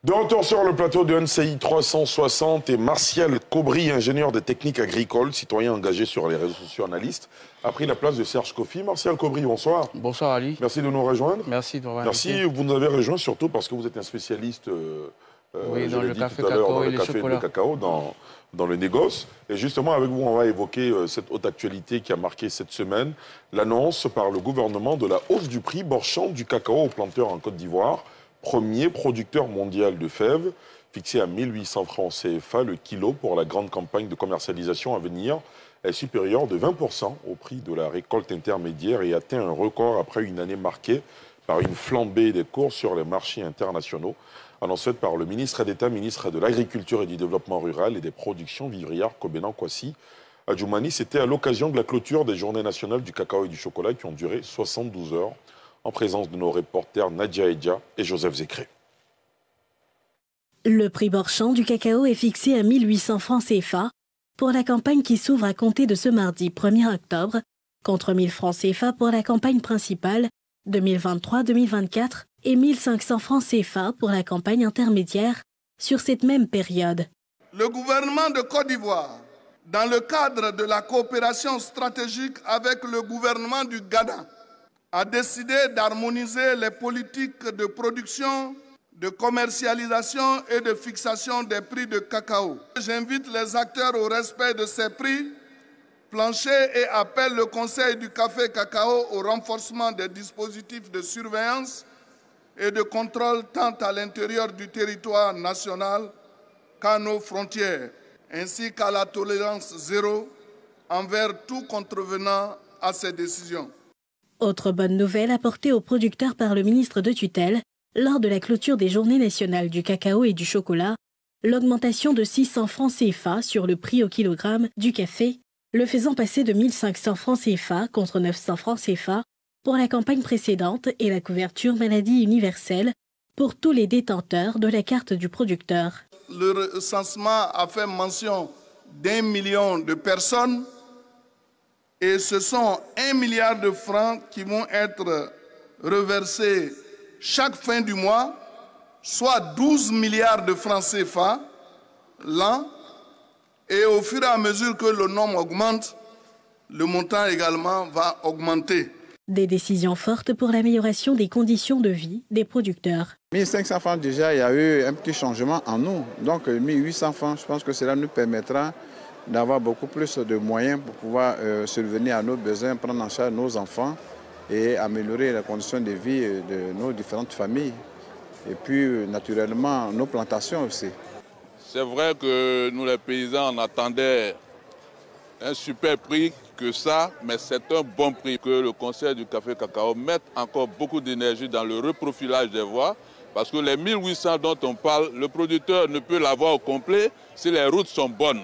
De retour sur le plateau de NCI 360 et Martial Cobry, ingénieur des techniques agricoles, citoyen engagé sur les réseaux sociaux, analyste, a pris la place de Serge Kofi. Martial Cobry, bonsoir. Bonsoir Ali. Merci de nous rejoindre. Merci de m'avoir invité. Merci, vous nous avez rejoint surtout parce que vous êtes un spécialiste oui, dans le café cacao et le chocolat. Dans le négoce. Et justement, avec vous, on va évoquer cette haute actualité qui a marqué cette semaine, l'annonce par le gouvernement de la hausse du prix borchant du cacao aux planteurs en Côte d'Ivoire, premier producteur mondial de fèves, fixé à 1800 francs CFA le kilo pour la grande campagne de commercialisation à venir, est supérieur de 20% au prix de la récolte intermédiaire et atteint un record après une année marquée par une flambée des cours sur les marchés internationaux, annoncée par le ministre d'État, ministre de l'Agriculture et du Développement rural et des productions vivrières, Kobenan Kwasi Adjoumani. C'était à l'occasion de la clôture des Journées nationales du cacao et du chocolat qui ont duré 72 heures, en présence de nos reporters Nadia Edja et Joseph Zécré. Le prix borchant du cacao est fixé à 1800 francs CFA pour la campagne qui s'ouvre à compter de ce mardi 1er octobre, contre 1000 francs CFA pour la campagne principale 2023-2024 et 1500 francs CFA pour la campagne intermédiaire sur cette même période. Le gouvernement de Côte d'Ivoire, dans le cadre de la coopération stratégique avec le gouvernement du Ghana, a décidé d'harmoniser les politiques de production, de commercialisation et de fixation des prix de cacao. J'invite les acteurs au respect de ces prix planchers et appelle le Conseil du café cacao au renforcement des dispositifs de surveillance et de contrôle tant à l'intérieur du territoire national qu'à nos frontières, ainsi qu'à la tolérance zéro envers tout contrevenant à ces décisions. Autre bonne nouvelle apportée aux producteurs par le ministre de tutelle lors de la clôture des Journées nationales du cacao et du chocolat, l'augmentation de 600 francs CFA sur le prix au kilogramme du café, le faisant passer de 1500 francs CFA contre 900 francs CFA pour la campagne précédente et la couverture maladie universelle pour tous les détenteurs de la carte du producteur. Le recensement a fait mention d'1 million de personnes et ce sont 1 milliard de francs qui vont être reversés chaque fin du mois, soit 12 milliards de francs CFA l'an. Et au fur et à mesure que le nombre augmente, le montant également va augmenter. Des décisions fortes pour l'amélioration des conditions de vie des producteurs. 1500 francs déjà, il y a eu un petit changement en nous. Donc 1800 francs, je pense que cela nous permettra d'avoir beaucoup plus de moyens pour pouvoir subvenir à nos besoins, prendre en charge nos enfants et améliorer les conditions de vie de nos différentes familles. Et puis naturellement nos plantations aussi. C'est vrai que nous les paysans on attendait un super prix que ça, mais c'est un bon prix. Que le Conseil du café cacao mette encore beaucoup d'énergie dans le reprofilage des voies, parce que les 1800 dont on parle, le producteur ne peut l'avoir au complet si les routes sont bonnes.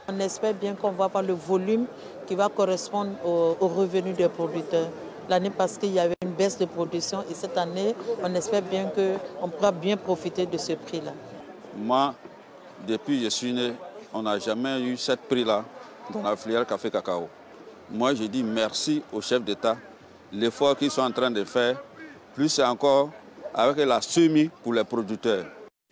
On espère bien qu'on va avoir le volume qui va correspondre aux revenus des producteurs. L'année parce qu'il y avait une baisse de production et cette année, on espère bien qu'on pourra bien profiter de ce prix-là. Moi, depuis que je suis né, on n'a jamais eu ce prix-là dans la filière café cacao. Moi, je dis merci au chef d'État, l'effort qu'ils sont en train de faire, plus encore avec la semis pour les producteurs.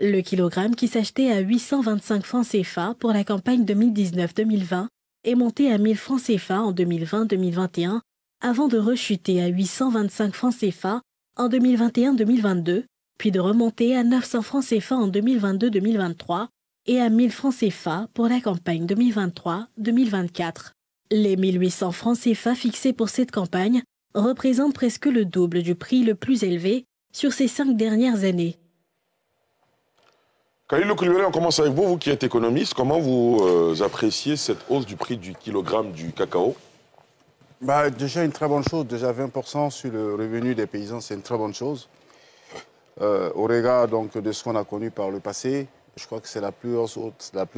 Le kilogramme qui s'achetait à 825 francs CFA pour la campagne 2019-2020 est monté à 1000 francs CFA en 2020-2021 avant de rechuter à 825 francs CFA en 2021-2022, puis de remonter à 900 francs CFA en 2022-2023 et à 1000 francs CFA pour la campagne 2023-2024. Les 1800 francs CFA fixés pour cette campagne représentent presque le double du prix le plus élevé sur ces 5 dernières années. Khalilou Koulibaly, on commence avec vous, vous qui êtes économiste. Comment vous appréciez cette hausse du prix du kilogramme du cacao? Déjà une très bonne chose, déjà 20% sur le revenu des paysans, c'est une très bonne chose. Au regard donc, de ce qu'on a connu par le passé, je crois que c'est la plus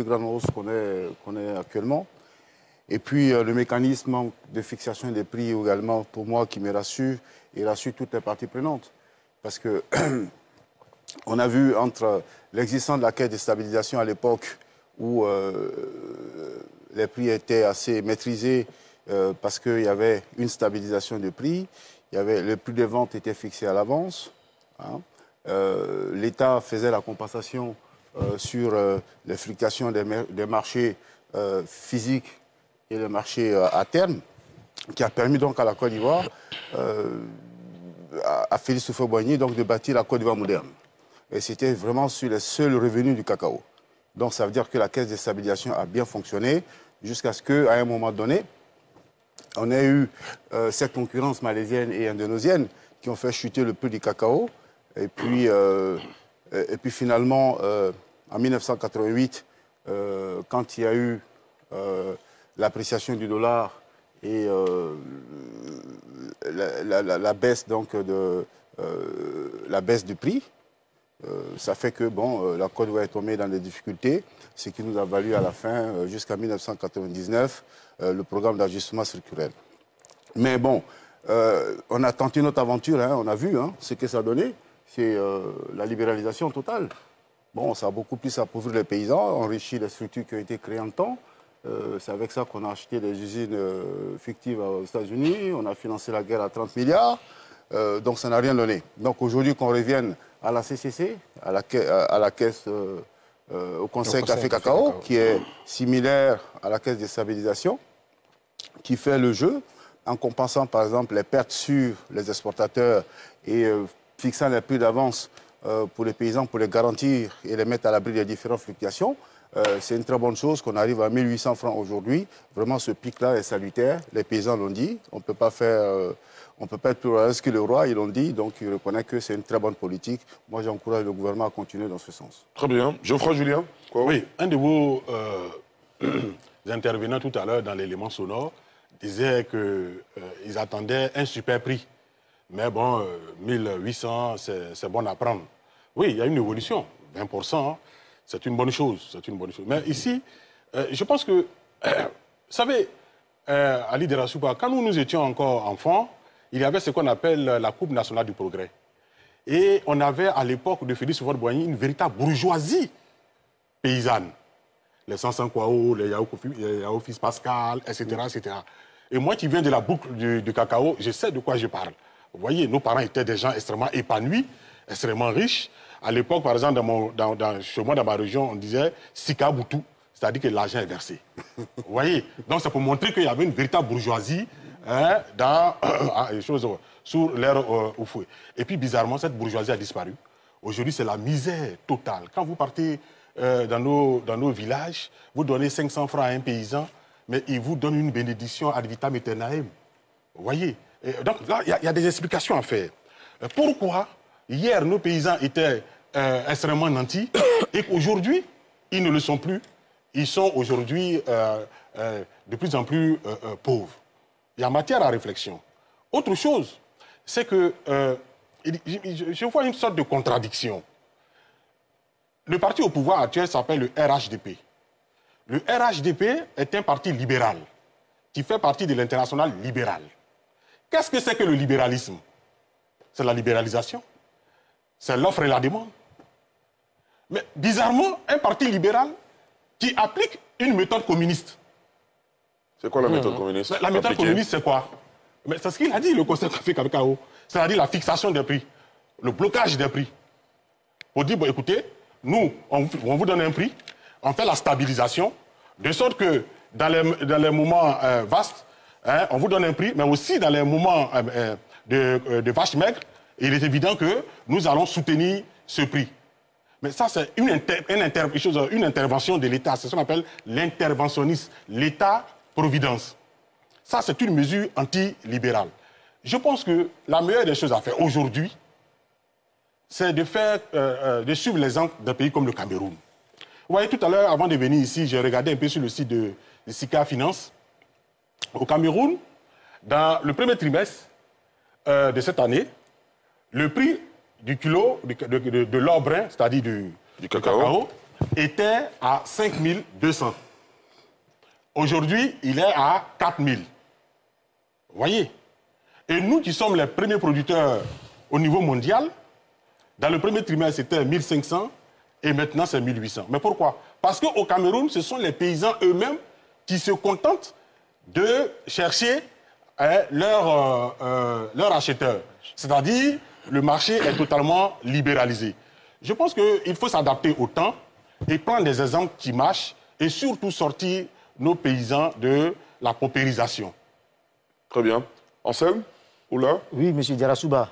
grande hausse qu'on ait actuellement. Et puis le mécanisme de fixation des prix également, pour moi, qui me rassure, et rassure toutes les parties prenantes. Parce que on a vu entre l'existence de la caisse de stabilisation à l'époque où les prix étaient assez maîtrisés parce qu'il y avait une stabilisation de prix, le prix de vente était fixé à l'avance. Hein. l'État faisait la compensation sur les fluctuations des marchés physiques et les marchés à terme, qui a permis donc à la Côte d'Ivoire, à Félix Houphouët-Boigny, donc de bâtir la Côte d'Ivoire moderne. Et c'était vraiment sur les seuls revenus du cacao. Donc ça veut dire que la caisse de stabilisation a bien fonctionné jusqu'à ce qu'à un moment donné, on ait eu cette concurrence malaisienne et indonésienne qui ont fait chuter le prix du cacao. Et puis finalement, en 1988, quand il y a eu l'appréciation du dollar et la baisse donc la baisse du prix, ça fait que bon, la Côte d'Ivoire est tombée dans des difficultés, ce qui nous a valu à la fin, jusqu'à 1999, le programme d'ajustement structurel. Mais bon, on a tenté notre aventure, hein, on a vu ce que ça a donné, c'est la libéralisation totale. Bon, ça a beaucoup plus appauvri les paysans, enrichi les structures qui ont été créées en temps. C'est avec ça qu'on a acheté des usines fictives aux États-Unis, on a financé la guerre à 30 milliards, donc ça n'a rien donné. Donc aujourd'hui qu'on revienne à la CCC, à la caisse, au Conseil Café Cacao, qui est similaire à la caisse de stabilisation, qui fait le jeu en compensant par exemple les pertes sur les exportateurs et fixant les prix d'avance pour les paysans, pour les garantir et les mettre à l'abri des différentes fluctuations. C'est une très bonne chose qu'on arrive à 1800 francs aujourd'hui. Vraiment, ce pic-là est salutaire. Les paysans l'ont dit. On ne peut pas être plus royaliste que le roi, ils l'ont dit. Donc, ils reconnaissent que c'est une très bonne politique. Moi, j'encourage le gouvernement à continuer dans ce sens. Très bien. Geoffroy Julien. Quoi? Oui, un de vos intervenants tout à l'heure dans l'élément sonore disait qu'ils attendaient un super prix. Mais bon, 1800, c'est bon à prendre. Oui, il y a une évolution. 20%. C'est une bonne chose, c'est une bonne chose. Mais ici, je pense que, vous savez, Ali Derasouba, quand nous étions encore enfants, il y avait ce qu'on appelle la Coupe nationale du progrès. Et on avait à l'époque de Félix Houphouët-Boigny une véritable bourgeoisie paysanne. Les Sansankwao, les Yao Fils Pascal, etc., etc. Et moi qui viens de la boucle du cacao, je sais de quoi je parle. Vous voyez, nos parents étaient des gens extrêmement épanouis, extrêmement riches. À l'époque, par exemple, chez moi, dans ma région, on disait Sika Boutou, c'est-à-dire que l'argent est versé. Vous voyez? Donc, c'est pour montrer qu'il y avait une véritable bourgeoisie dans les choses sous l'ère Houphouët. Et puis, bizarrement, cette bourgeoisie a disparu. Aujourd'hui, c'est la misère totale. Quand vous partez dans nos villages, vous donnez 500 francs à un paysan, mais il vous donne une bénédiction ad vitam aeternam. Vous voyez? Et donc, là, il y a des explications à faire. Pourquoi hier, nos paysans étaient extrêmement nantis et qu'aujourd'hui, ils ne le sont plus. Ils sont aujourd'hui de plus en plus pauvres. Il y a matière à réflexion. Autre chose, c'est que je vois une sorte de contradiction. Le parti au pouvoir actuel s'appelle le RHDP. Le RHDP est un parti libéral qui fait partie de l'internationale libérale. Qu'est-ce que c'est que le libéralisme? C'est la libéralisation. C'est l'offre et la demande. Mais bizarrement, un parti libéral qui applique une méthode communiste. C'est quoi la méthode communiste? La méthode communiste, c'est quoi? C'est ce qu'il a dit, le Conseil Café Cacao. C'est-à-dire la fixation des prix, le blocage des prix. On dit, bon, écoutez, nous, on vous donne un prix, on fait la stabilisation, de sorte que dans les moments vastes, on vous donne un prix, mais aussi dans les moments de vaches maigres, il est évident que nous allons soutenir ce prix. Mais ça, c'est une intervention de l'État. C'est ce qu'on appelle l'interventionnisme, l'État-providence. Ça, c'est une mesure anti-libérale. Je pense que la meilleure des choses à faire aujourd'hui, c'est de suivre l'exemple d'un pays comme le Cameroun. Vous voyez, tout à l'heure, avant de venir ici, j'ai regardé un peu sur le site de Sika Finance. Au Cameroun, dans le premier trimestre de cette année, le prix du kilo de l'or brun, c'est-à-dire du cacao, était à 5 200. Aujourd'hui, il est à 4 000. Vous voyez? Et nous qui sommes les premiers producteurs au niveau mondial, dans le premier trimestre, c'était 1 500 et maintenant, c'est 1 800. Mais pourquoi? Parce qu'au Cameroun, ce sont les paysans eux-mêmes qui se contentent de chercher leur acheteur. C'est-à-dire le marché est totalement libéralisé. Je pense qu'il faut s'adapter au temps et prendre des exemples qui marchent et surtout sortir nos paysans de la paupérisation. Très bien. Anselme, Oula? Oui, M. Diarra-Souba.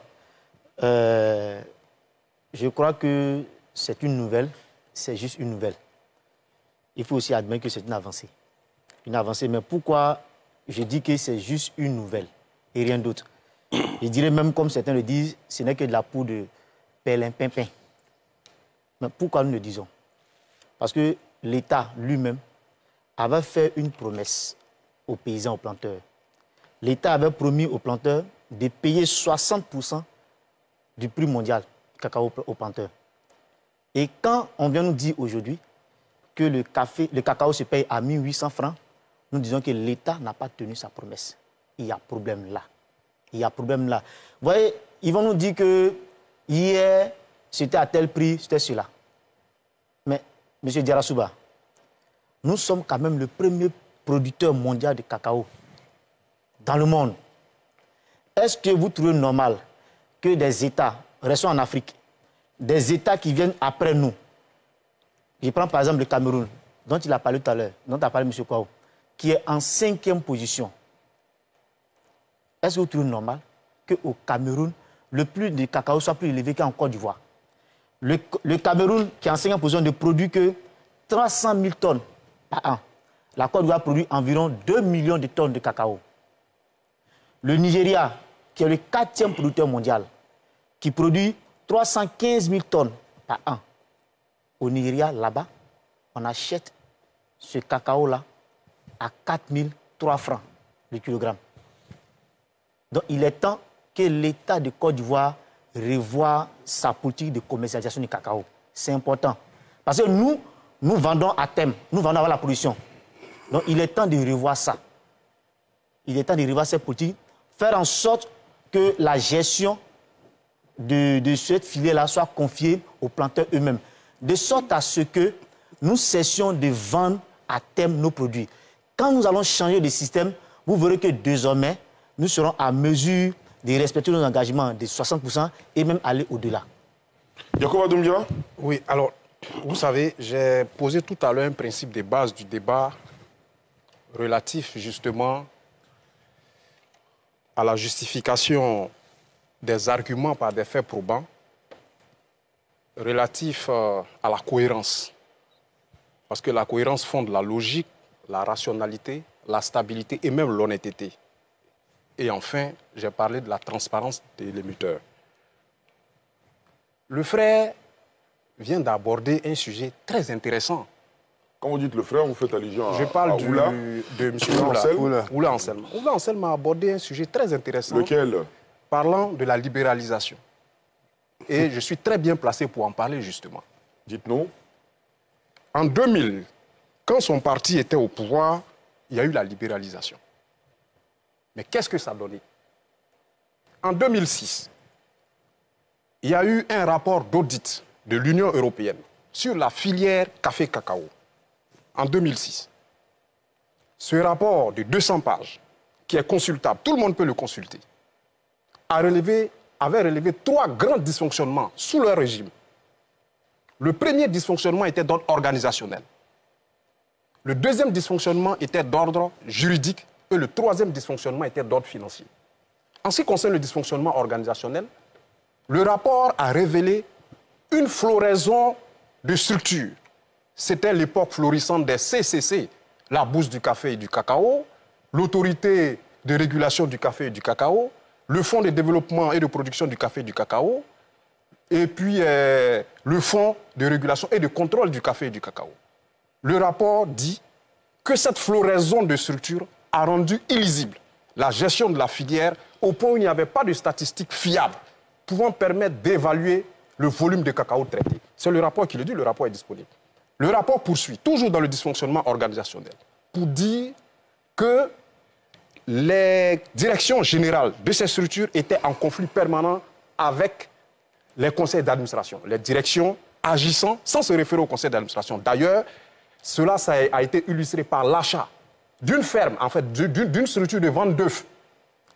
Je crois que c'est une nouvelle, c'est juste une nouvelle. Il faut aussi admettre que c'est une avancée. Une avancée, mais pourquoi je dis que c'est juste une nouvelle et rien d'autre? Je dirais même, comme certains le disent, ce n'est que de la peau de perlimpinpin. Mais pourquoi nous le disons? Parce que l'État lui-même avait fait une promesse aux paysans, aux planteurs. L'État avait promis aux planteurs de payer 60% du prix mondial du cacao aux planteurs. Et quand on vient nous dire aujourd'hui que le cacao se paye à 1800 francs, nous disons que l'État n'a pas tenu sa promesse. Il y a problème là. Il y a problème là. Vous voyez, ils vont nous dire que hier, c'était à tel prix, c'était cela. Mais, M. Diarra-Souba, nous sommes quand même le premier producteur mondial de cacao dans le monde. Est-ce que vous trouvez normal que des États, restons en Afrique, des États qui viennent après nous, je prends par exemple le Cameroun, dont il a parlé tout à l'heure, dont a parlé M. Kouao, qui est en 5e position. Est-ce que vous trouvez normal qu'au Cameroun, le prix du cacao soit plus élevé qu'en Côte d'Ivoire? Le Cameroun, qui est en 5e position, ne produit que 300 000 tonnes par an. La Côte d'Ivoire produit environ 2 millions de tonnes de cacao. Le Nigeria, qui est le 4e producteur mondial, qui produit 315 000 tonnes par an. Au Nigeria, là-bas, on achète ce cacao-là à 4 003 francs le kilogramme. Donc, il est temps que l'État de Côte d'Ivoire revoie sa politique de commercialisation du cacao. C'est important. Parce que nous vendons à thème, nous vendons à la production. Donc, il est temps de revoir ça. Il est temps de revoir cette politique, faire en sorte que la gestion de cette filière-là soit confiée aux planteurs eux-mêmes. De sorte à ce que nous cessions de vendre à thème nos produits. Quand nous allons changer de système, vous verrez que désormais, nous serons à mesure de respecter nos engagements de 60% et même aller au-delà. Yacoub Doumbia? Oui, alors, vous savez, j'ai posé tout à l'heure un principe de base du débat relatif justement à la justification des arguments par des faits probants relatifs à la cohérence. Parce que la cohérence fonde la logique, la rationalité, la stabilité et même l'honnêteté. Et enfin, j'ai parlé de la transparence de l'émetteur. Le frère vient d'aborder un sujet très intéressant. Quand vous dites le frère, vous faites allusion à Je parle Oula, de M. Oula Anselme. Oula Anselme a abordé un sujet très intéressant. Lequel? Parlant de la libéralisation. Et je suis très bien placé pour en parler, justement. Dites-nous. En 2000, quand son parti était au pouvoir, il y a eu la libéralisation. Mais qu'est-ce que ça donnait? En 2006, il y a eu un rapport d'audit de l'Union européenne sur la filière café-cacao. En 2006. Ce rapport de 200 pages, qui est consultable, tout le monde peut le consulter, avait relevé 3 grands dysfonctionnements sous leur régime. Le premier dysfonctionnement était d'ordre organisationnel. Le deuxième dysfonctionnement était d'ordre juridique et le troisième dysfonctionnement était d'ordre financier. En ce qui concerne le dysfonctionnement organisationnel, le rapport a révélé une floraison de structures. C'était l'époque florissante des CCC, la Bourse du café et du cacao, l'autorité de régulation du café et du cacao, le Fonds de développement et de production du café et du cacao, et puis le Fonds de régulation et de contrôle du café et du cacao. Le rapport dit que cette floraison de structures a rendu illisible la gestion de la filière au point où il n'y avait pas de statistiques fiables pouvant permettre d'évaluer le volume de cacao traité. C'est le rapport qui le dit, le rapport est disponible. Le rapport poursuit, toujours dans le dysfonctionnement organisationnel, pour dire que les directions générales de ces structures étaient en conflit permanent avec les conseils d'administration, les directions agissant sans se référer au conseil d'administration. D'ailleurs, cela ça a été illustré par l'achat d'une ferme, en fait, d'une structure de vente d'œufs.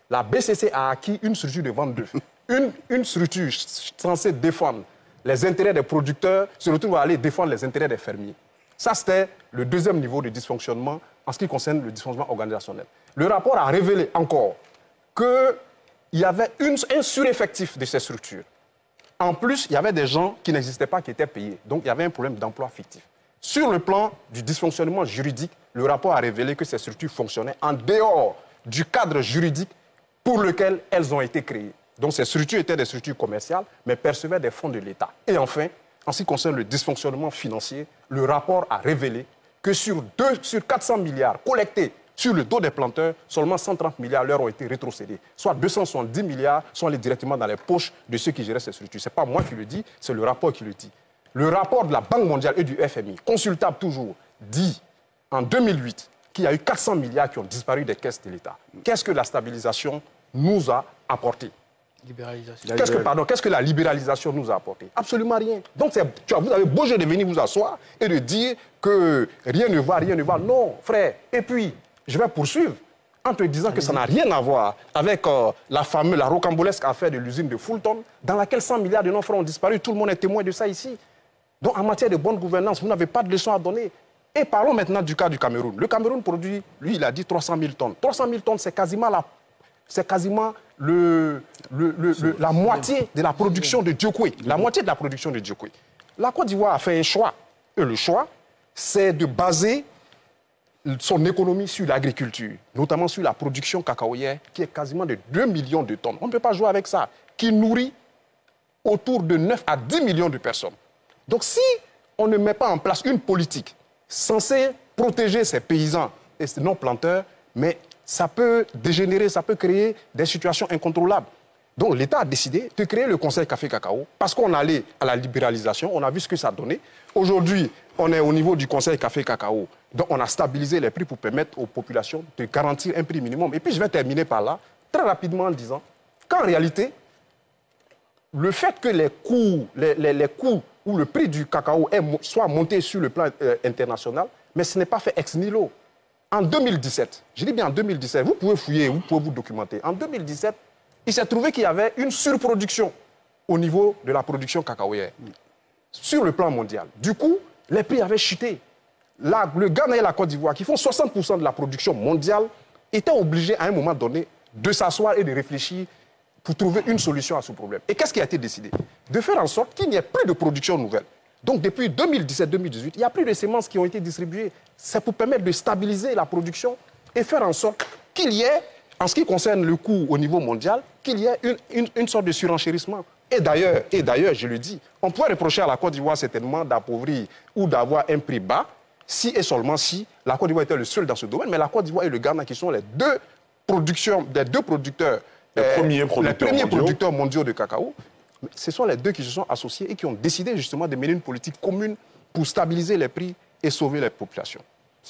La BCC a acquis une structure de vente d'œufs. une structure censée défendre les intérêts des producteurs se retrouve à aller défendre les intérêts des fermiers. Ça, c'était le deuxième niveau de dysfonctionnement en ce qui concerne le dysfonctionnement organisationnel. Le rapport a révélé encore qu'il y avait un sureffectif de ces structures. En plus, il y avait des gens qui n'existaient pas, qui étaient payés. Donc, il y avait un problème d'emploi fictif. Sur le plan du dysfonctionnement juridique, le rapport a révélé que ces structures fonctionnaient en dehors du cadre juridique pour lequel elles ont été créées. Donc, ces structures étaient des structures commerciales, mais percevaient des fonds de l'État. Et enfin, en ce qui concerne le dysfonctionnement financier, le rapport a révélé que sur 400 milliards collectés sur le dos des planteurs, seulement 130 milliards leur ont été rétrocédés. Soit 270 milliards sont allés directement dans les poches de ceux qui géraient ces structures. Ce n'est pas moi qui le dis, c'est le rapport qui le dit. Le rapport de la Banque mondiale et du FMI, consultable toujours, dit en 2008 qu'il y a eu 400 milliards qui ont disparu des caisses de l'État. Qu'est-ce que la stabilisation nous a apporté? Qu'est-ce que la libéralisation nous a apporté? Absolument rien. Donc, vous avez beau jeu de venir vous asseoir et de dire que rien ne va, rien ne va. Non, frère. Et puis, je vais poursuivre en te disant que ça n'a rien à voir avec la rocambolesque affaire de l'usine de Fulton, dans laquelle 100 milliards de nos francs ont disparu. Tout le monde est témoin de ça ici. Donc, en matière de bonne gouvernance, vous n'avez pas de leçon à donner. Et parlons maintenant du cas du Cameroun. Le Cameroun produit, lui, il a dit 300 000 tonnes. 300 000 tonnes, c'est quasiment la moitié de la production de Diokwe. La moitié de la production de Diokwe. La Côte d'Ivoire a fait un choix. Et le choix, c'est de baser son économie sur l'agriculture, notamment sur la production cacaoyère, qui est quasiment de 2 millions de tonnes. On ne peut pas jouer avec ça, qui nourrit autour de 9 à 10 millions de personnes. Donc si on ne met pas en place une politique censée protéger ces paysans et ces non-planteurs, mais ça peut dégénérer, ça peut créer des situations incontrôlables. Donc l'État a décidé de créer le Conseil Café Cacao parce qu'on allait à la libéralisation, on a vu ce que ça donnait. Aujourd'hui, on est au niveau du Conseil Café Cacao. Donc on a stabilisé les prix pour permettre aux populations de garantir un prix minimum. Et puis je vais terminer par là, très rapidement en disant qu'en réalité, le fait que les coûts ou le prix du cacao soit monté sur le plan international, mais ce n'est pas fait ex nihilo. En 2017, je dis bien en 2017, vous pouvez fouiller, vous pouvez vous documenter. En 2017, il s'est trouvé qu'il y avait une surproduction au niveau de la production cacaoyère sur le plan mondial. Du coup, les prix avaient chuté. Là, le Ghana et la Côte d'Ivoire, qui font 60% de la production mondiale, étaient obligés à un moment donné de s'asseoir et de réfléchir pour trouver une solution à ce problème. Et qu'est-ce qui a été décidé? De faire en sorte qu'il n'y ait plus de production nouvelle. Donc depuis 2017-2018, il n'y a plus de semences qui ont été distribuées. C'est pour permettre de stabiliser la production et faire en sorte qu'il y ait, en ce qui concerne le coût au niveau mondial, qu'il y ait une sorte de surenchérissement. Et d'ailleurs, je le dis, on pourrait reprocher à la Côte d'Ivoire certainement d'appauvrir ou d'avoir un prix bas, si et seulement si la Côte d'Ivoire était le seul dans ce domaine, mais la Côte d'Ivoire et le Ghana qui sont les deux producteurs, les premiers producteurs mondiaux de cacao, ce sont les deux qui se sont associés et qui ont décidé justement de mener une politique commune pour stabiliser les prix et sauver les populations.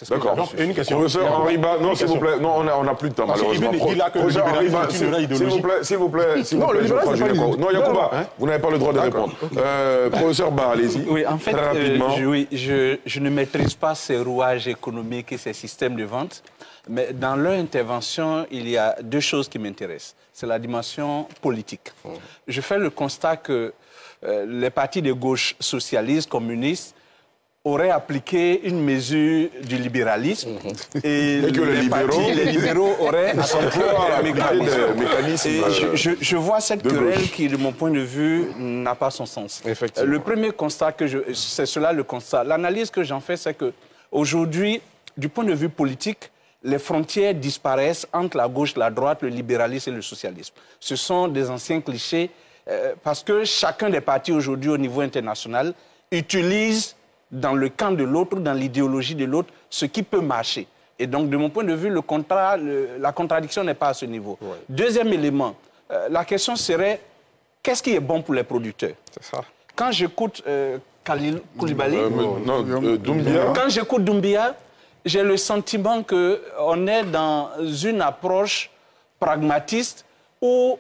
D'accord. Une question. Professeur Henri-Ba, non, s'il vous plaît. Non, on n'a plus de temps, malheureusement. Professeur Henri-Ba, s'il vous plaît. Non, le libéralisme, c'est pas une... Non, Yacouba, vous n'avez pas le droit de répondre. Professeur Ba, allez-y. Oui, en fait, très rapidement. Je ne maîtrise pas ces rouages économiques et ces systèmes de vente, mais dans leur intervention, il y a deux choses qui m'intéressent. C'est la dimension politique. Je fais le constat que les partis de gauche socialistes, communistes, auraient appliqué une mesure du libéralisme et les libéraux auraient appliqué un mécanisme. Et je vois cette querelle qui, de mon point de vue, n'a pas son sens. Le premier constat, c'est cela le constat. L'analyse que j'en fais, c'est qu'aujourd'hui, du point de vue politique, les frontières disparaissent entre la gauche, la droite, le libéralisme et le socialisme. Ce sont des anciens clichés parce que chacun des partis aujourd'hui au niveau international utilise dans le camp de l'autre, dans l'idéologie de l'autre, ce qui peut marcher. Et donc, de mon point de vue, la contradiction n'est pas à ce niveau. Ouais. Deuxième élément, la question serait, qu'est-ce qui est bon pour les producteurs? C'est ça. Quand j'écoute Khalil Koulibaly, quand j'écoute Doumbia, j'ai le sentiment qu'on est dans une approche pragmatiste où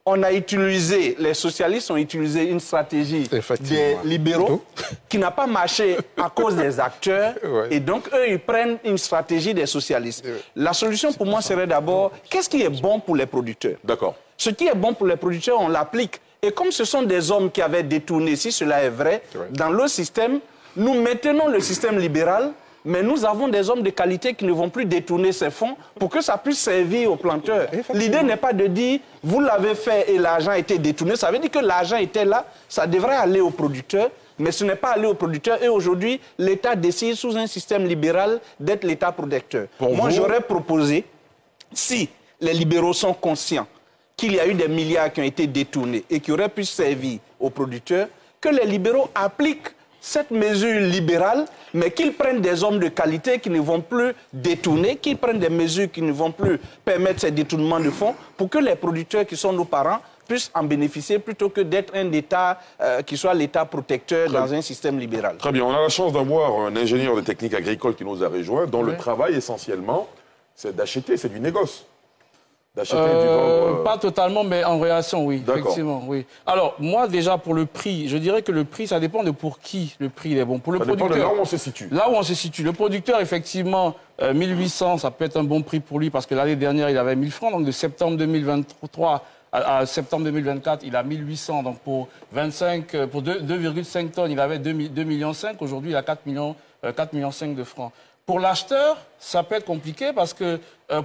on a utilisé, les socialistes ont utilisé une stratégie des libéraux qui n'a pas marché à cause des acteurs. Et donc, eux, ils prennent une stratégie des socialistes. La solution pour moi serait d'abord, qu'est-ce qui est bon pour les producteurs? D'accord. Ce qui est bon pour les producteurs, on l'applique. Et comme ce sont des hommes qui avaient détourné, si cela est vrai, dans le système, nous maintenons le système libéral, mais nous avons des hommes de qualité qui ne vont plus détourner ces fonds pour que ça puisse servir aux planteurs. L'idée n'est pas de dire, vous l'avez fait et l'argent a été détourné. Ça veut dire que l'argent était là, ça devrait aller aux producteurs, mais ce n'est pas aller aux producteurs. Et aujourd'hui, l'État décide sous un système libéral d'être l'État protecteur. Moi, j'aurais proposé, si les libéraux sont conscients qu'il y a eu des milliards qui ont été détournés et qui auraient pu servir aux producteurs, que les libéraux appliquent cette mesure libérale, mais qu'ils prennent des hommes de qualité qui ne vont plus détourner, qu'ils prennent des mesures qui ne vont plus permettre ces détournements de fonds pour que les producteurs qui sont nos parents puissent en bénéficier plutôt que d'être un État qui soit l'État protecteur dans un système libéral. Très bien, on a la chance d'avoir un ingénieur de techniques agricoles qui nous a rejoint, dont le travail essentiellement, c'est d'acheter, c'est du négoce. D'acheter du vendre. Pas totalement, mais en relation, oui. Effectivement, oui. Alors, moi, déjà, pour le prix, je dirais que le prix, ça dépend de pour qui le prix est bon. Pour le producteur, dépend de là où on se situe. Là où on se situe. Le producteur, effectivement, 1800, ça peut être un bon prix pour lui parce que l'année dernière, il avait 1000 francs. Donc, de septembre 2023 à septembre 2024, il a 1800. Donc, pour 2,5 tonnes, il avait 2,5 millions. Aujourd'hui, il a 4,5 millions de francs. Pour l'acheteur, ça peut être compliqué parce que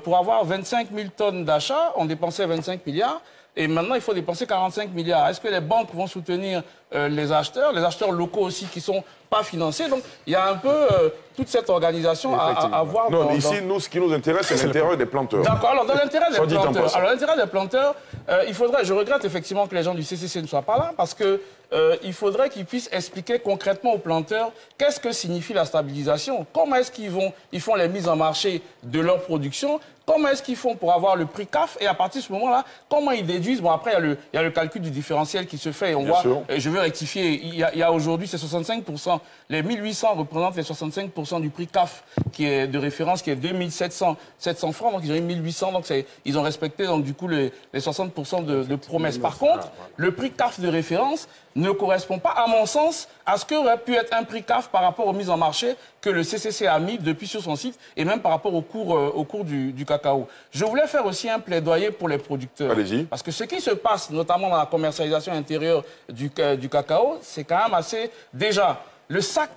pour avoir 25 000 tonnes d'achat, on dépensait 25 milliards et maintenant il faut dépenser 45 milliards. Est-ce que les banques vont soutenir les acheteurs locaux aussi qui ne sont pas financés? Donc il y a un peu toute cette organisation à voir. Non, ici, nous, ce qui nous intéresse, c'est l'intérêt des planteurs. D'accord, alors dans l'intérêt des planteurs, il faudrait, je regrette effectivement que les gens du CCC ne soient pas là parce que il faudrait qu'ils puissent expliquer concrètement aux planteurs qu'est-ce que signifie la stabilisation, comment est-ce qu'ils font les mises en marché de leur production, comment est-ce qu'ils font pour avoir le prix CAF et à partir de ce moment-là, comment ils déduisent. Bon, après, il y a le calcul du différentiel qui se fait et on voit, je veux rectifier, il y a aujourd'hui, c'est 65%, les 1800 représentent les 65% du prix CAF qui est de référence, qui est 2700 francs, donc ils ont eu 1800, donc ils ont respecté donc, du coup les 60% de promesses. Par contre, le prix CAF de référence ne correspond pas, à mon sens, à ce qu'aurait pu être un prix CAF par rapport aux mises en marché que le CCC a mis depuis sur son site et même par rapport au cours du cacao. Je voulais faire aussi un plaidoyer pour les producteurs. Allez-y. Parce que ce qui se passe, notamment dans la commercialisation intérieure du cacao, c'est quand même assez... Déjà, le sac,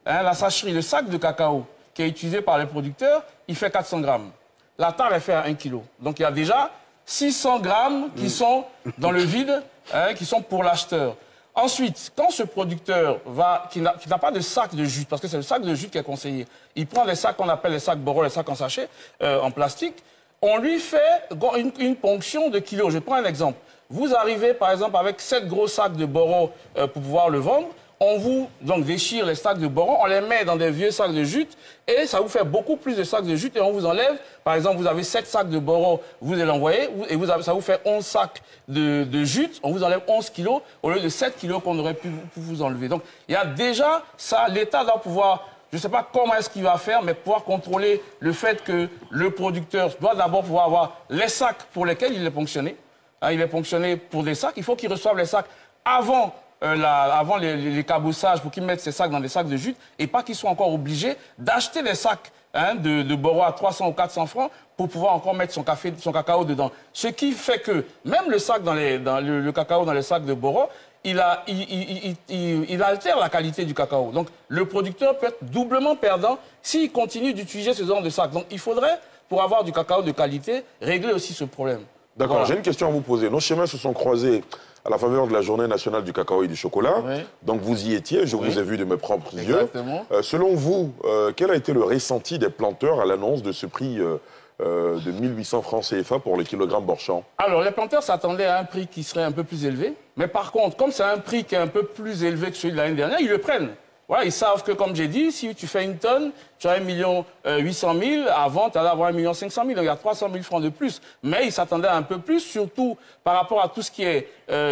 la sacherie, le sac de cacao qui est utilisé par les producteurs, il fait 400 grammes. La tare, elle fait 1 kg. Donc il y a déjà 600 grammes qui sont dans le vide, qui sont pour l'acheteur. Ensuite, quand ce producteur qui n'a pas de sac de jute, parce que c'est le sac de jute qui est conseillé, il prend les sacs qu'on appelle les sacs Boro, les sacs en sachet, en plastique, on lui fait une ponction de kilos. Je prends un exemple. Vous arrivez, par exemple, avec 7 gros sacs de Boro pour pouvoir le vendre. On vous déchire les sacs de Boro, on les met dans des vieux sacs de jute et ça vous fait beaucoup plus de sacs de jute et on vous enlève, par exemple, vous avez 7 sacs de Boro, vous les envoyez et ça vous fait 11 sacs de jute, on vous enlève 11 kilos au lieu de 7 kilos qu'on aurait pu vous enlever. Donc il y a déjà ça, l'État doit pouvoir, je ne sais pas comment est-ce qu'il va faire, mais pouvoir contrôler le fait que le producteur doit d'abord pouvoir avoir les sacs pour lesquels il est ponctionné. Il est ponctionné pour des sacs, il faut qu'il reçoive les sacs avant les caboussages pour qu'ils mettent ces sacs dans des sacs de jute et pas qu'ils soient encore obligés d'acheter des sacs de Boro à 300 ou 400 francs pour pouvoir encore mettre son cacao dedans. Ce qui fait que même le sac le cacao dans les sacs de Boro, il altère la qualité du cacao. Donc le producteur peut être doublement perdant s'il continue d'utiliser ce genre de sacs. Donc il faudrait, pour avoir du cacao de qualité, régler aussi ce problème. D'accord, voilà. J'ai une question à vous poser. Nos chemins se sont croisés à la faveur de la Journée nationale du cacao et du chocolat. Oui. Donc vous y étiez, je vous ai vu de mes propres yeux. Selon vous, quel a été le ressenti des planteurs à l'annonce de ce prix de 1800 francs CFA pour le kilogramme Borchamp? Alors les planteurs s'attendaient à un prix qui serait un peu plus élevé. Mais par contre, comme c'est un prix qui est un peu plus élevé que celui de l'année dernière, ils le prennent. Voilà, ils savent que, comme j'ai dit, si tu fais une tonne, tu as 1 800 000, avant, tu allais avoir 1 500 000, donc il y a 300 000 francs de plus. Mais ils s'attendaient un peu plus, surtout par rapport à tout ce qui est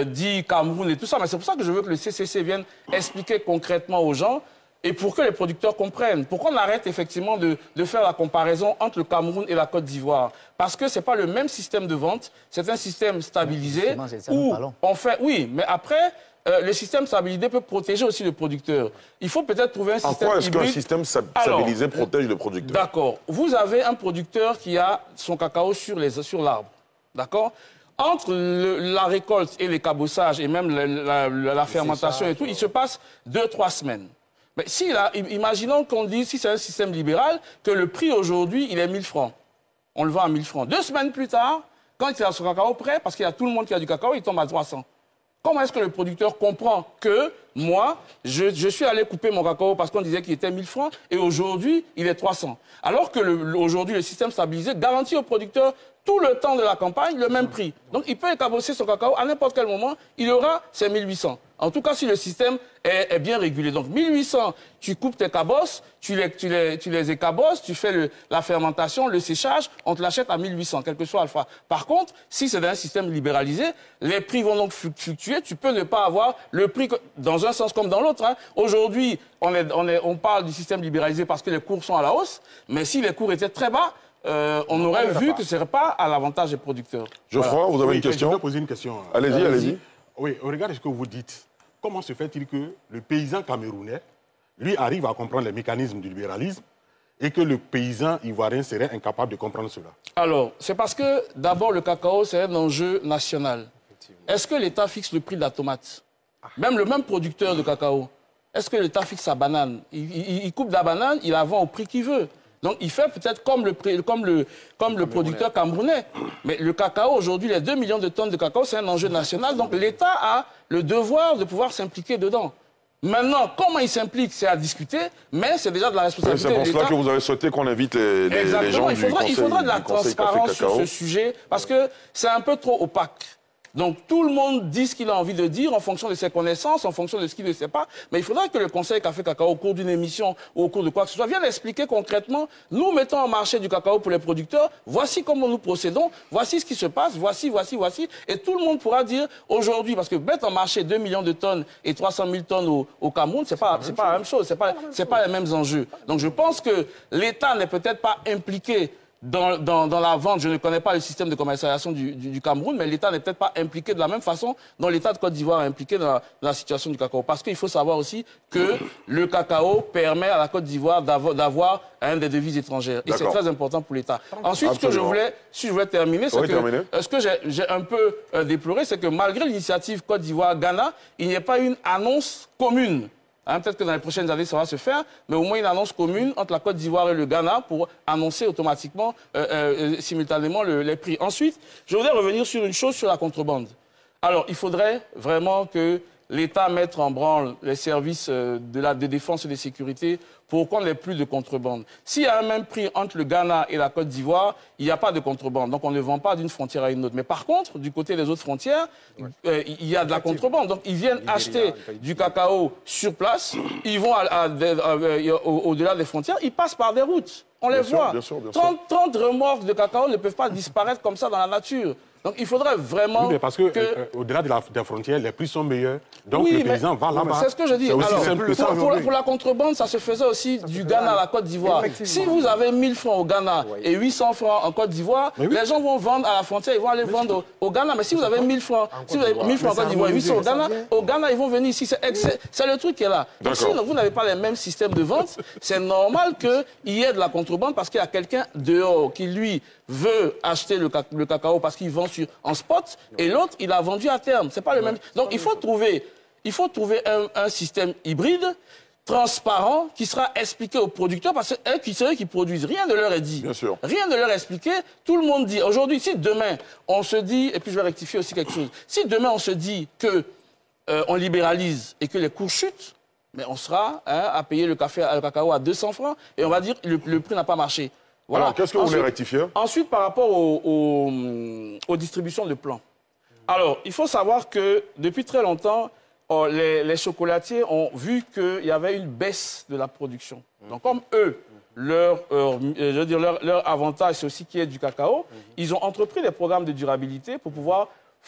dit Cameroun et tout ça. Mais c'est pour ça que je veux que le CCC vienne expliquer concrètement aux gens et pour que les producteurs comprennent. Pourquoi on arrête effectivement de faire la comparaison entre le Cameroun et la Côte d'Ivoire? Parce que ce n'est pas le même système de vente, c'est un système stabilisé où on fait... Oui, mais après... le système stabilisé peut protéger aussi le producteur. Il faut peut-être trouver un système hybride. En quoi est-ce qu'un système stabilisé protège le producteur? D'accord. Vous avez un producteur qui a son cacao sur l'arbre. D'accord? Entre la récolte et les cabossages, et même la fermentation et tout, il se passe 2-3 semaines. Mais si là, imaginons qu'on dise, si c'est un système libéral, que le prix aujourd'hui, il est 1000 francs. On le vend à 1000 francs. 2 semaines plus tard, quand il a son cacao prêt, parce qu'il y a tout le monde qui a du cacao, il tombe à 300. Comment est-ce que le producteur comprend que moi, je suis allé couper mon cacao parce qu'on disait qu'il était 1000 francs et aujourd'hui, il est 300. Alors que aujourd'hui, le système stabilisé garantit au producteur tout le temps de la campagne le même prix. Donc, il peut écabosser son cacao à n'importe quel moment, il aura ses 1800. En tout cas, si le système est bien régulé. Donc, 1800, tu coupes tes cabosses, tu les écabosses, tu fais la fermentation, le séchage, on te l'achète à 1800, quel que soit Alpha. Par contre, si c'est dans un système libéralisé, les prix vont donc fluctuer. Tu peux ne pas avoir le prix dans un sens comme dans l'autre. Hein. Aujourd'hui, on parle du système libéralisé parce que les cours sont à la hausse, mais si les cours étaient très bas, on aurait vu que ce ne serait pas à l'avantage des producteurs. Geoffroy, vous avez une question? Je vais poser une question. Allez-y, allez-y. Oui, au regard de ce que vous dites, comment se fait-il que le paysan camerounais, lui, arrive à comprendre les mécanismes du libéralisme et que le paysan ivoirien serait incapable de comprendre cela? Alors, c'est parce que, d'abord, le cacao, c'est un enjeu national. Est-ce que l'État fixe le prix de la tomate? Même le même producteur de cacao, est-ce que l'État fixe sa banane? Il coupe de la banane, il la vend au prix qu'il veut. Donc, il fait peut-être comme le producteur camerounais. Mais le cacao, aujourd'hui, les 2 millions de tonnes de cacao, c'est un enjeu national. Donc, l'État a le devoir de pouvoir s'impliquer dedans. Maintenant, comment il s'implique, c'est à discuter, mais c'est déjà de la responsabilité de l'État. C'est pour cela que vous avez souhaité qu'on invite les gens du Conseil. Il faudra de la transparence sur ce sujet, parce que c'est un peu trop opaque. Donc, tout le monde dit ce qu'il a envie de dire en fonction de ses connaissances, en fonction de ce qu'il ne sait pas. Mais il faudrait que le Conseil Café Cacao, au cours d'une émission ou au cours de quoi que ce soit, vienne expliquer concrètement, nous mettons en marché du cacao pour les producteurs, voici comment nous procédons, voici ce qui se passe, voici. Et tout le monde pourra dire aujourd'hui, parce que mettre en marché 2 millions de tonnes et 300 000 tonnes au Cameroun, c'est pas la même chose, c'est pas les mêmes enjeux. Donc, je pense que l'État n'est peut-être pas impliqué dans la vente. Je ne connais pas le système de commercialisation du Cameroun, mais l'État n'est peut-être pas impliqué de la même façon dont l'État de Côte d'Ivoire est impliqué dans la situation du cacao. Parce qu'il faut savoir aussi que le cacao permet à la Côte d'Ivoire d'avoir des devises étrangères. Et c'est très important pour l'État. Ensuite, ce que je voulais terminer, c'est que ce que j'ai un peu déploré, c'est que malgré l'initiative Côte d'Ivoire-Ghana, il n'y a pas une annonce commune. Peut-être que dans les prochaines années, ça va se faire, mais au moins une annonce commune entre la Côte d'Ivoire et le Ghana pour annoncer automatiquement, simultanément, les prix. Ensuite, je voudrais revenir sur une chose, sur la contrebande. Alors, il faudrait vraiment que l'État mette en branle les services de défense et de sécurité pour qu'on n'ait plus de contrebande. S'il y a un même prix entre le Ghana et la Côte d'Ivoire, il n'y a pas de contrebande. Donc, on ne vend pas d'une frontière à une autre. Mais par contre, du côté des autres frontières, il y a de la contrebande. Donc, ils viennent acheter du cacao sur place. Ils vont au-delà des frontières. Ils passent par des routes. On les voit. 30 remorques de cacao ne peuvent pas disparaître comme ça dans la nature. Donc, il faudrait vraiment... Oui, mais parce qu'au-delà des frontières, les prix sont meilleurs. Donc, le paysan va là-bas. C'est ce que je dis. Alors, pour la contrebande, ça se faisait aussi du Ghana à la Côte d'Ivoire. Si vous avez 1000 francs au Ghana et 800 francs en Côte d'Ivoire, les gens vont vendre à la frontière, ils vont aller vendre au Ghana. Mais si vous avez 1000 francs, en Côte d'Ivoire et 800 au Ghana, ils vont venir ici. C'est le truc qui est là. Donc, si vous n'avez pas les mêmes systèmes de vente, c'est normal qu'il y ait de la contrebande parce qu'il y a quelqu'un dehors qui, lui, veut acheter le cacao parce qu'il vend en spot, et l'autre, il a vendu à terme. C'est pas le même. Donc, il faut trouver un système hybride, transparent, qui sera expliqué aux producteurs, parce que c'est eux qui produisent. Rien ne leur est dit. Bien sûr. Rien ne leur est expliqué. Tout le monde dit. Aujourd'hui, si demain, on se dit, et puis je vais rectifier aussi quelque chose, si demain, on se dit que on libéralise et que les cours chutent, mais on sera à payer le cacao à 200 francs, et on va dire que le prix n'a pas marché. Voilà. Alors, qu'est-ce que vous voulez rectifier? Ensuite, par rapport aux distributions de plants. Alors, il faut savoir que depuis très longtemps, les chocolatiers ont vu qu'il y avait une baisse de la production. Donc, comme eux, leur avantage, c'est aussi qu'il y ait du cacao, ils ont entrepris des programmes de durabilité pour pouvoir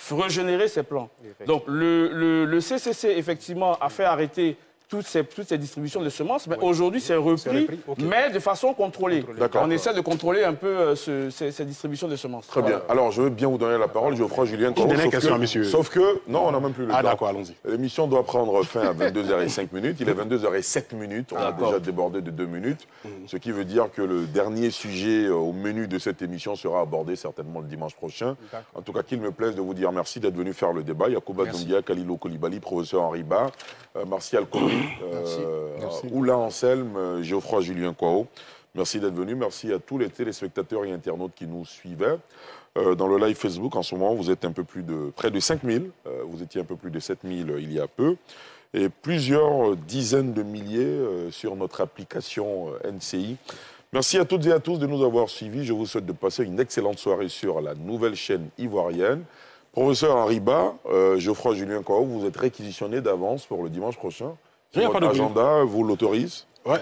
régénérer ces plants. Donc, le CCC, effectivement, a fait arrêter toutes ces distributions de semences. Mais aujourd'hui, c'est repris, mais de façon contrôlée. On essaie de contrôler un peu ces distributions de semences. Très bien. Alors, je veux bien vous donner la parole, Geoffroy Julien. Une dernière question, monsieur. Sauf que, non, on n'a même plus le temps. Ah, d'accord, allons-y. L'émission doit prendre fin à 22h05. Il est 22h07. On a déjà débordé de 2 minutes. Ce qui veut dire que le dernier sujet au menu de cette émission sera abordé certainement le dimanche prochain. En tout cas, qu'il me plaise de vous dire merci d'être venu faire le débat. Yacouba Doumbia, Khalilou Koulibaly, professeur Henri Ba, Martial Kouri, Oula Anselme, Geoffroy Julien Kwao. Merci d'être venu. Merci à tous les téléspectateurs et internautes qui nous suivaient. Dans le live Facebook, en ce moment, vous êtes près de 5000. Vous étiez un peu plus de 7000 il y a peu. Et plusieurs dizaines de milliers sur notre application NCI. Merci à toutes et à tous de nous avoir suivis. Je vous souhaite de passer une excellente soirée sur la nouvelle chaîne ivoirienne. Professeur Henri Ba, Geoffroy Julien Kwao, vous êtes réquisitionné d'avance pour le dimanche prochain. Votre agenda vous l'autorise? Oui,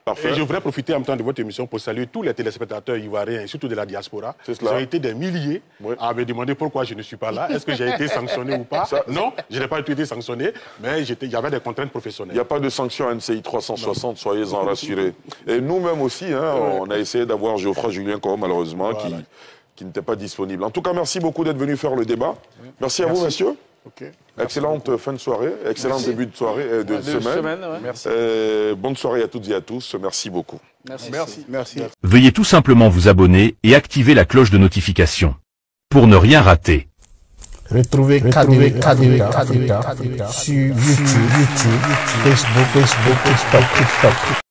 parfait. Et je voudrais profiter en même temps de votre émission pour saluer tous les téléspectateurs ivoiriens et surtout de la diaspora. Ils ont été des milliers à me demander pourquoi je ne suis pas là. Est-ce que j'ai été sanctionné ou pas? Non, je n'ai pas été sanctionné, mais il y avait des contraintes professionnelles. Il n'y a pas de sanction à NCI 360, soyez-en rassurés. Et nous-mêmes aussi, on a essayé d'avoir Geoffroy Julien Kwao, malheureusement, qui n'était pas disponible. En tout cas, merci beaucoup d'être venu faire le débat. Merci à vous, messieurs. Excellente fin de soirée, excellent début de soirée, de semaine. Merci. Bonne soirée à toutes et à tous. Merci beaucoup. Merci. Veuillez tout simplement vous abonner et activer la cloche de notification pour ne rien rater. Retrouvez KDV sur YouTube, Facebook, TikTok.